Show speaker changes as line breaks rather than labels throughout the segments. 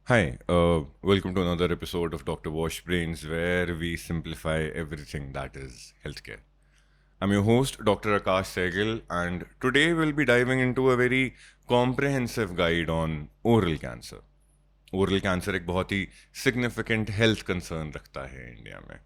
Hi, welcome to another episode of Dr. Wash Brains, where we simplify everything that is healthcare. I'm your host, Dr. Akash Sehgal, and today we'll be diving into a very comprehensive guide on oral cancer. Oral cancer एक बहुत ही significant health concern रखता है India में.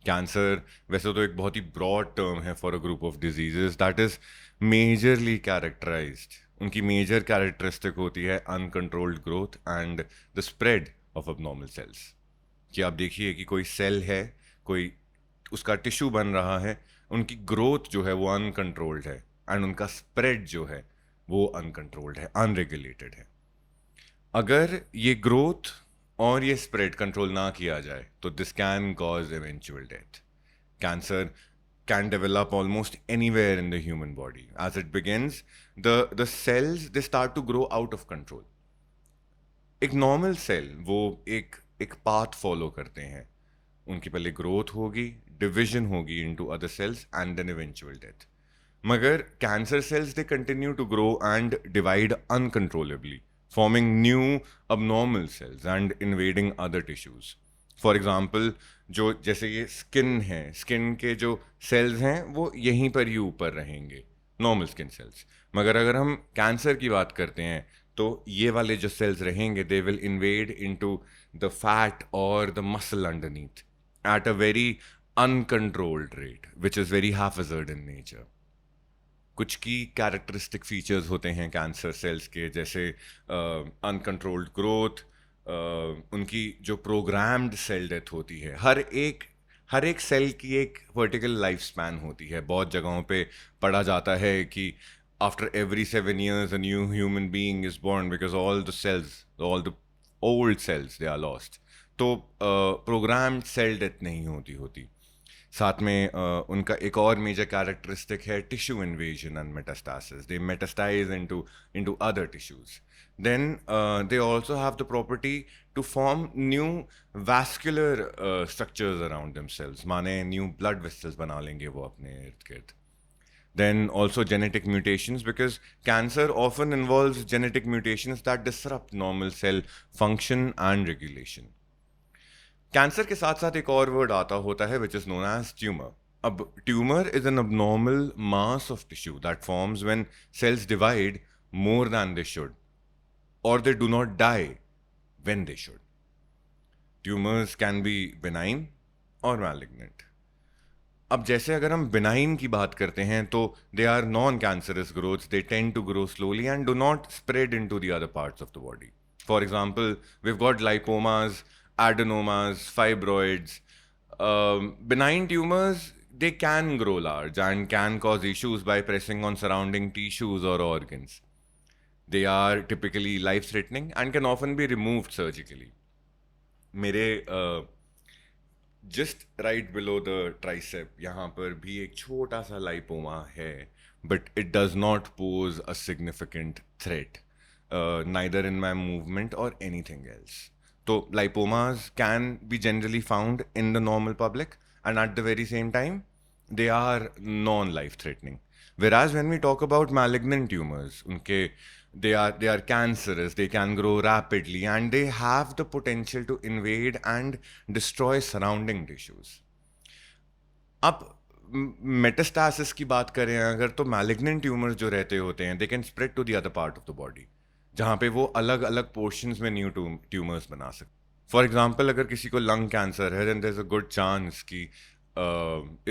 Cancer वैसे तो एक बहुत ही ब्रॉड टर्म है for a group of diseases that is majorly characterised. उनकी मेजर कैरेक्टरिस्टिक होती है uncontrolled growth and the spread of abnormal cells. कि आप देखिए कि कोई सेल है, कोई उसका टिश्यू बन रहा है, उनकी ग्रोथ जो है वो अनकंट्रोल्ड है एंड उनका स्प्रेड जो है वो अनकंट्रोल्ड है, अनरेगुलेटेड है. अगर ये ग्रोथ और ये स्प्रेड कंट्रोल ना किया जाए तो this can cause eventual death. Cancer can develop almost anywhere in the human body. As it begins, the cells they start to grow out of control. एक नॉर्मल सेल वो एक एक पाथ फॉलो करते हैं. उनकी पहले ग्रोथ होगी, division होगी into other cells and then eventual death. मगर cancer cells they continue to grow and divide uncontrollably, forming new abnormal cells and invading other tissues. For example, जो जैसे ये स्किन है, स्किन के जो सेल्स हैं वो यहीं पर ही ऊपर रहेंगे, नॉर्मल स्किन सेल्स. मगर अगर हम कैंसर की बात करते हैं तो ये वाले जो सेल्स रहेंगे they will invade into the fat और the muscle underneath at a very uncontrolled rate which is very haphazard in nature. कुछ की कैरेक्टरिस्टिक फीचर्स होते हैं कैंसर सेल्स के, जैसे अनकंट्रोल्ड ग्रोथ, उनकी जो प्रोग्राम्ड सेल डेथ होती है. हर एक सेल की एक वर्टिकल लाइफ स्पैन होती है. बहुत जगहों पे पढ़ा जाता है कि after every 7 years a new human being is born because all the old cells they are lost. तो प्रोग्राम्ड सेल डेथ नहीं होती. साथ में उनका एक और मेजर कैरेक्टरिस्टिक है tissue invasion and metastasis. They metastasise into other tissues. Then they also have the property to form new vascular structures around themselves. माने न्यू ब्लड वेसल्स बना लेंगे वो अपने इर्द गिर्द. Then also genetic mutations, because cancer often involves genetic mutations that disrupt normal cell function and regulation. Cancer के साथ साथ एक और वर्ड आता होता है which is known as tumour. अब tumour is an abnormal mass of tissue that forms when cells divide more than they should, or they do not die when they should. Tumors can be benign or malignant. अब जैसे अगर हम benign की बात करते हैं तो they are non cancerous growth, they tend to grow slowly and do not spread into the other parts of the body. For example, we've got lipomas, adenomas, fibroids. Benign tumors, they can grow large and can cause issues by pressing on surrounding tissues or organs. They are typically life-threatening and can often be removed surgically. मेरे just right below the tricep यहाँ पर भी एक छोटा सा lipoma है, but it does not pose a significant threat neither in my movement और anything else. तो lipomas can be generally found in the normal public and at the very same time they are non-life threatening. Whereas when we talk about malignant tumors, they are cancerous, they can grow rapidly, and they have the potential to invade and destroy surrounding tissues. अब metastasis की बात करें अगर, तो malignant tumours जो रहते होते हैं they can spread to the other part of the body, जहाँ पे वो अलग अलग पोर्शंस में न्यू ट्यूमर्स बना सकते. फॉर एग्जाम्पल, अगर किसी को लंग कैंसर है then there is a good chance कि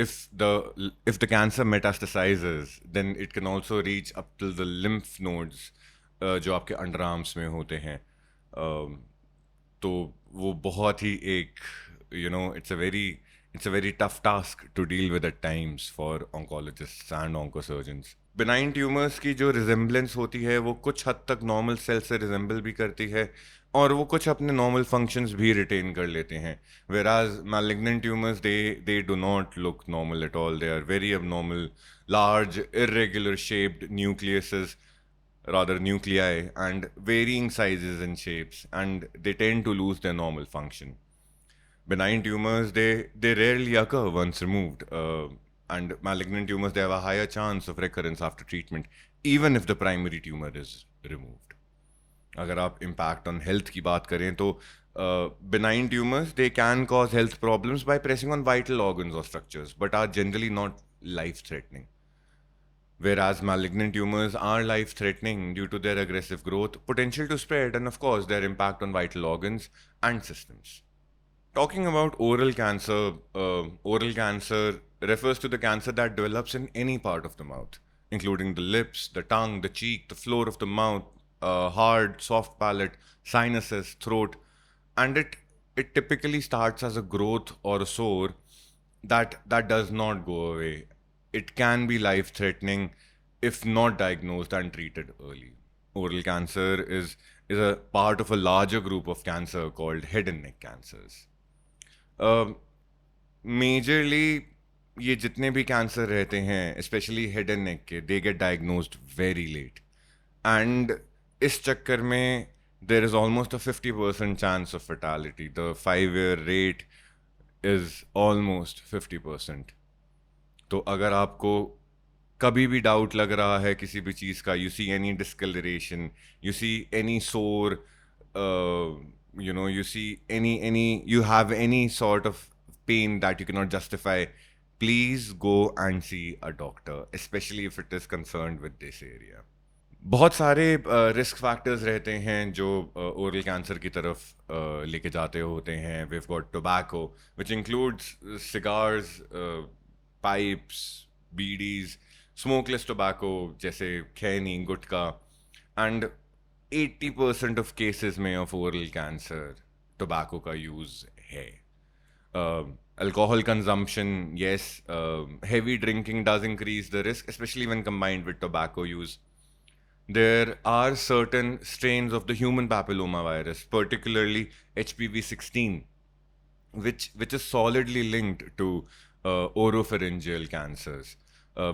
if the cancer metastasizes, then it can also reach up till the lymph nodes, जो आपके अंडर आर्म्स में होते हैं. तो वो बहुत ही एक it's a very tough task to deal with at times for oncologists and oncosurgeons. Benign tumors की जो resemblance होती है वो कुछ हद तक normal cells से resemble भी करती है और वो कुछ अपने normal functions भी retain कर लेते हैं. Whereas malignant tumors, they do not look normal at all. They are very abnormal, large, irregular shaped nucleuses, rather nuclei, and varying sizes and shapes, and they tend to lose their normal function. Benign tumors, they rarely occur once removed, and malignant tumors, they have a higher chance of recurrence after treatment, even if the primary tumor is removed. अगर आप impact on health की बात करें तो benign tumors, they can cause health problems by pressing on vital organs or structures, but are generally not life threatening. Whereas malignant tumors are life threatening due to their aggressive growth, potential to spread, and of course, their impact on vital organs and systems. Talking about oral cancer refers to the cancer that develops in any part of the mouth, including the lips, the tongue, the cheek, the floor of the mouth, hard, soft palate, sinuses, throat, and it typically starts as a growth or a sore that does not go away. It can be life-threatening if not diagnosed and treated early. Oral cancer is a part of a larger group of cancer called head and neck cancers. Majorly ये जितने भी cancer रहते हैं specially head and neck के they get diagnosed very late and इस चक्कर में there is almost a 50% chance of fatality the 5 year rate is almost 50%. तो अगर आपको कभी भी डाउट लग रहा है किसी भी चीज़ का, you see any discolouration, you see any sore, you see you have any sort of pain that you cannot justify, please go and see a doctor, especially if it is concerned with this area. बहुत सारे risk factors रहते हैं जो oral cancer की तरफ लेके जाते होते हैं. we've got tobacco, which includes cigars, pipes, bidis, smokeless tobacco जैसे खैनी, गुटखा, and 80% of cases में of oral cancer tobacco का use है. Alcohol consumption, yes, heavy drinking does increase the risk, especially when combined with tobacco use. There are certain strains of the human papilloma virus, particularly HPV-16, which is solidly linked to oropharyngeal cancers,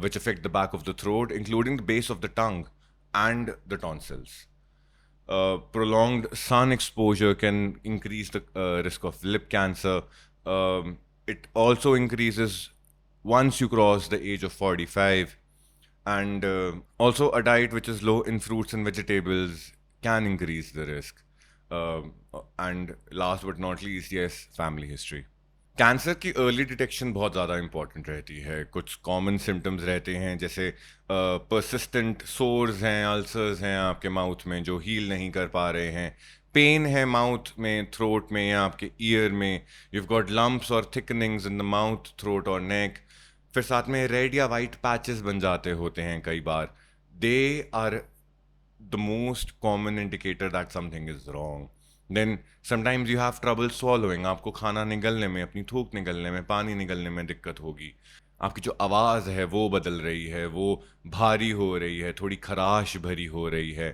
which affect the back of the throat, including the base of the tongue and the tonsils. Prolonged sun exposure can increase the risk of lip cancer. It also increases once you cross the age of 45. And also, a diet which is low in fruits and vegetables can increase the risk. And last but not least, yes, family history. Cancer की early detection बहुत ज़्यादा important रहती है. कुछ common symptoms रहते हैं जैसे persistent source हैं, अल्सर्स हैं आपके माउथ में जो हील नहीं कर पा रहे हैं, पेन है माउथ में, थ्रोट में या आपके ईयर में, you've got lumps और thickenings in the mouth, throat और नेक. फिर साथ में रेड या वाइट पैचेस बन जाते होते हैं कई बार. They are the most common indicator that something is wrong. Then sometimes you have trouble swallowing. आपको खाना निगलने में, अपनी थूक निगलने में, पानी निगलने में दिक्कत होगी. आपकी जो आवाज़ है वो बदल रही है, वो भारी हो रही है, थोड़ी खराश भरी हो रही है,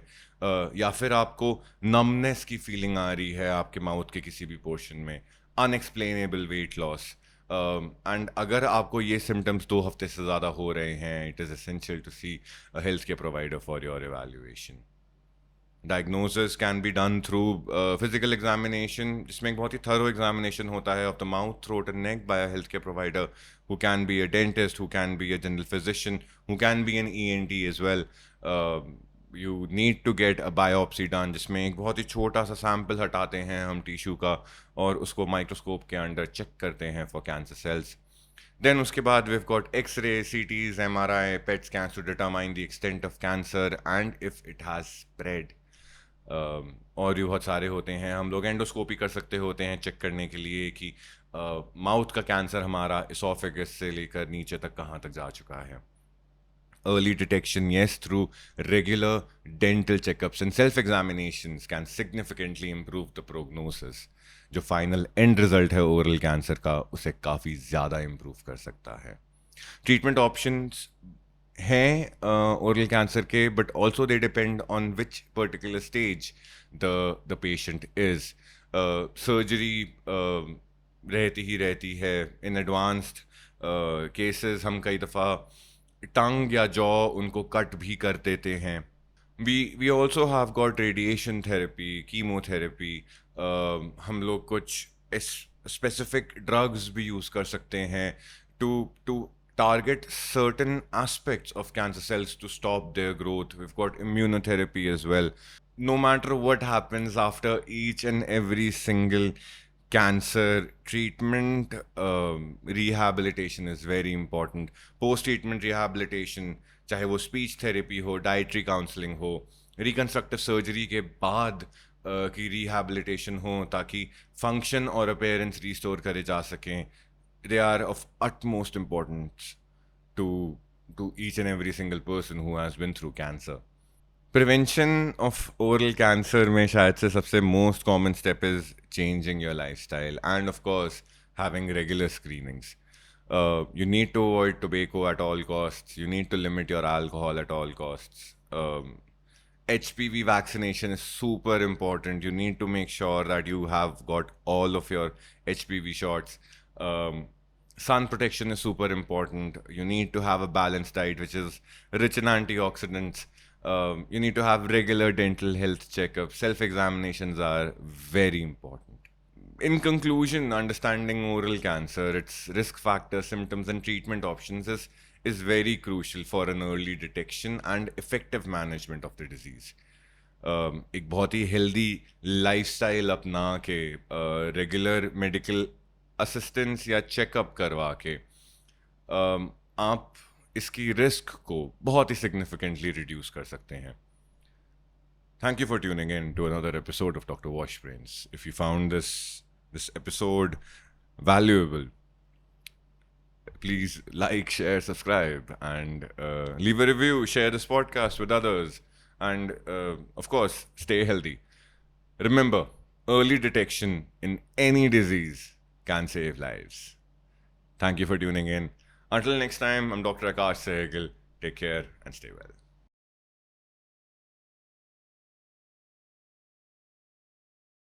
या फिर आपको नमनेस की फीलिंग आ रही है आपके माउथ के किसी भी पोर्शन में, अनएक्सप्लेनेबल वेट लॉस. एंड अगर आपको ये सिम्टम्स 2 हफ्ते से ज़्यादा हो रहे हैं, it is essential to see a health care provider for your evaluation. Diagnosis can be done through physical examination, जिसमें एक बहुत ही thorough examination होता है of the mouth, throat and neck by a healthcare provider who can be a dentist, who can be a general physician, who can be an ENT as well. You need to get a biopsy done, जिसमें एक बहुत ही छोटा सा sample हटाते हैं हम tissue का और उसको माइक्रोस्कोप के अंडर चेक करते हैं फॉर कैंसर सेल्स. Then उसके बाद we've got X-ray, CTs, MRI, PET scans to determine the extent of cancer and if it has spread. और भी बहुत सारे होते हैं. हम लोग एंडोस्कोपी कर सकते होते हैं चेक करने के लिए कि माउथ का कैंसर हमारा इसोफेगस से लेकर नीचे तक कहाँ तक जा चुका है. Early detection, yes, through regular dental checkups and self-examinations can significantly improve the prognosis. जो फाइनल एंड रिजल्ट है ओरल कैंसर का उसे काफ़ी ज़्यादा इम्प्रूव कर सकता है. ट्रीटमेंट ऑप्शंस हैं ओरल कैंसर के, but also they depend on which particular stage the patient is. Surgery रहती ही रहती है. इन एडवांस्ड केसेस हम कई दफ़ा टंग या जॉ उनको कट भी कर देते हैं. we also have got radiation therapy, chemotherapy. हम लोग कुछ स्पेसिफिक ड्रग्स भी यूज़ कर सकते हैं to target certain aspects of cancer cells to stop their growth. We've got immunotherapy as well. No matter what happens after each and every single cancer treatment, rehabilitation is very important. Post treatment rehabilitation, चाहे वो speech therapy हो, dietary counselling हो, reconstructive surgery के बाद की rehabilitation हो ताकि function और अपीयरेंस रिस्टोर करे जा सकें. They are of utmost importance to each and every single person who has been through cancer. Prevention of oral cancer में शायद से सबसे most common step is changing your lifestyle and of course having regular screenings. You need to avoid tobacco at all costs. You need to limit your alcohol at all costs. HPV vaccination is super important. You need to make sure that you have got all of your HPV shots. Sun protection is super important. You need to have a balanced diet which is rich in antioxidants. You need to have regular dental health checkups. Self-examinations are very important. In conclusion, understanding oral cancer, its risk factors, symptoms, and treatment options is very crucial for an early detection and effective management of the disease. एक बहुत ही healthy lifestyle अपना के regular medical assistance या checkup करवा के आप इसकी risk को बहुत ही सिग्निफिकेंटली रिड्यूस कर सकते हैं. Thank you for tuning in to another episode of Dr. Washbrains. If you found this episode valuable, please like, share, subscribe, and leave a review. Share this podcast with others, and of course, stay healthy. Remember, early detection in any disease can save lives. Thank you for tuning in. Until next time, I'm Dr. Akash Sehgal. Take care and stay well.